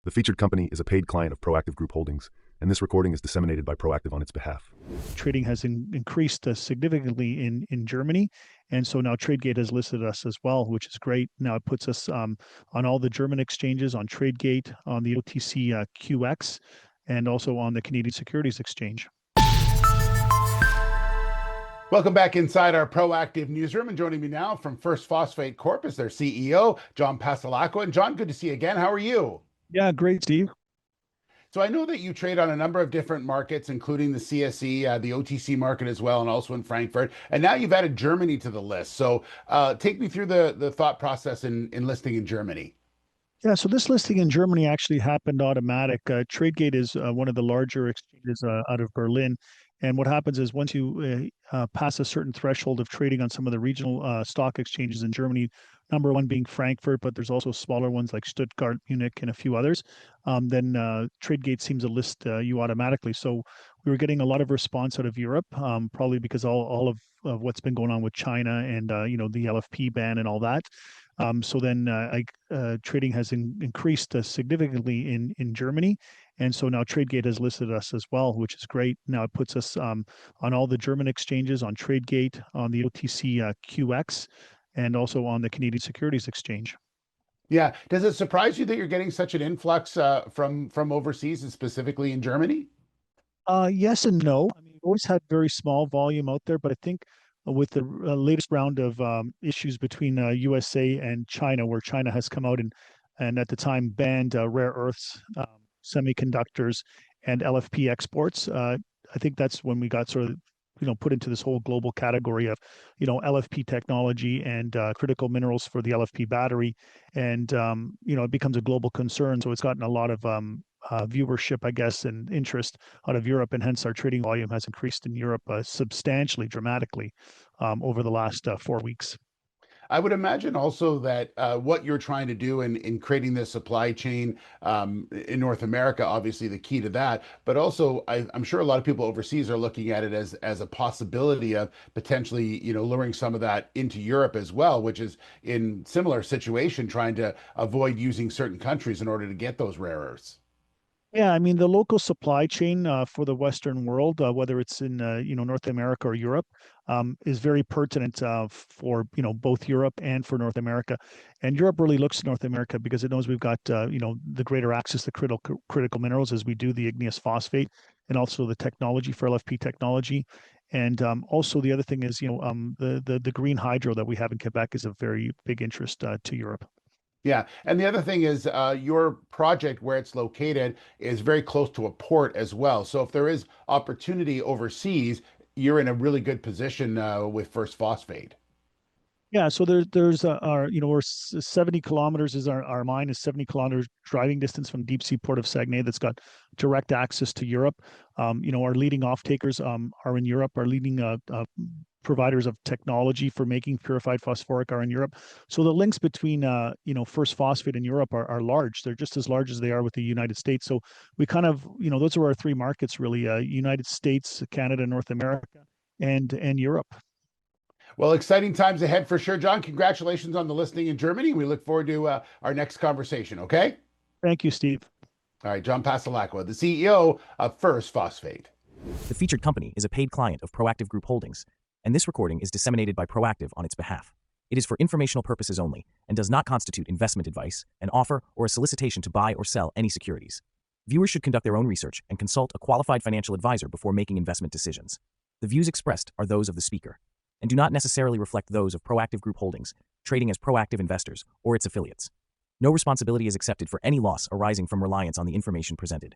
The featured company is a paid client of Proactive Group Holdings, and this recording is disseminated by Proactive on its behalf. Trading has increased significantly in Germany, and so now Tradegate has listed us as well, which is great. Now it puts us on all the German exchanges, on Tradegate, on the OTCQX, and also on the Canadian Securities Exchange. Welcome back inside our Proactive newsroom, and joining me now from First Phosphate Corp is their CEO, John Passalacqua. And John, good to see you again. How are you? Yeah, great, Steve. So I know that you trade on a number of different markets, including the CSE, the OTC market as well, and also in Frankfurt. And now you've added Germany to the list. So take me through the thought process in listing in Germany. Yeah, so this listing in Germany actually happened automatic. Tradegate is one of the larger exchanges out of Berlin. And what happens is once you pass a certain threshold of trading on some of the regional stock exchanges in Germany, number one being Frankfurt, but there's also smaller ones like Stuttgart, Munich, and a few others, then Tradegate seems to list you automatically. So we were getting a lot of response out of Europe, probably because all of what's been going on with China and the LFP ban and all that. So then trading has increased significantly in Germany. And so now Tradegate has listed us as well, which is great. Now it puts us on all the German exchanges, on Tradegate, on the OTCQX, and also on the Canadian Securities Exchange. Yeah. Does it surprise you that you're getting such an influx from overseas and specifically in Germany? Yes and no. I mean, we've always had very small volume out there, but I think with the latest round of issues between USA and China, where China has come out and at the time banned rare earths, semiconductors, and LFP exports. I think that's when we got sort of put into this whole global category of LFP technology and critical minerals for the LFP battery, and it becomes a global concern. So it's gotten a lot of viewership, I guess, and interest out of Europe, and hence our trading volume has increased in Europe substantially, dramatically over the last 4 weeks. I would imagine also that what you're trying to do in creating this supply chain in North America, obviously the key to that, but also I'm sure a lot of people overseas are looking at it as a possibility of potentially, luring some of that into Europe as well, which is in similar situation, trying to avoid using certain countries in order to get those rare earths. Yeah, I mean, the local supply chain for the Western world, whether it's in North America or Europe, is very pertinent for both Europe and for North America. And Europe really looks to North America because it knows we've got the greater access to critical minerals as we do the igneous phosphate, and also the technology for LFP technology. And also the other thing is the green hydro that we have in Quebec is of very big interest to Europe. Yeah. And the other thing is your project where it's located is very close to a port as well. So if there is opportunity overseas, you're in a really good position with First Phosphate. Yeah, so there's we're 70 kilometers is our mine is 70 kilometers driving distance from deep sea port of Saguenay that's got direct access to Europe. Our leading off-takers are in Europe. Our leading providers of technology for making purified phosphoric are in Europe. So the links between First Phosphate and Europe are large. They're just as large as they are with the United States. So we kind of those are our three markets really: United States, Canada, North America, and Europe. Well, exciting times ahead for sure, John. Congratulations on the listing in Germany. We look forward to our next conversation. Okay. Thank you, Steve. All right, John Passalacqua, the CEO of First Phosphate. The featured company is a paid client of Proactive Group Holdings, and this recording is disseminated by Proactive on its behalf. It is for informational purposes only and does not constitute investment advice, an offer, or a solicitation to buy or sell any securities. Viewers should conduct their own research and consult a qualified financial advisor before making investment decisions. The views expressed are those of the speaker and do not necessarily reflect those of Proactive Group Holdings, trading as Proactive Investors, or its affiliates. No responsibility is accepted for any loss arising from reliance on the information presented.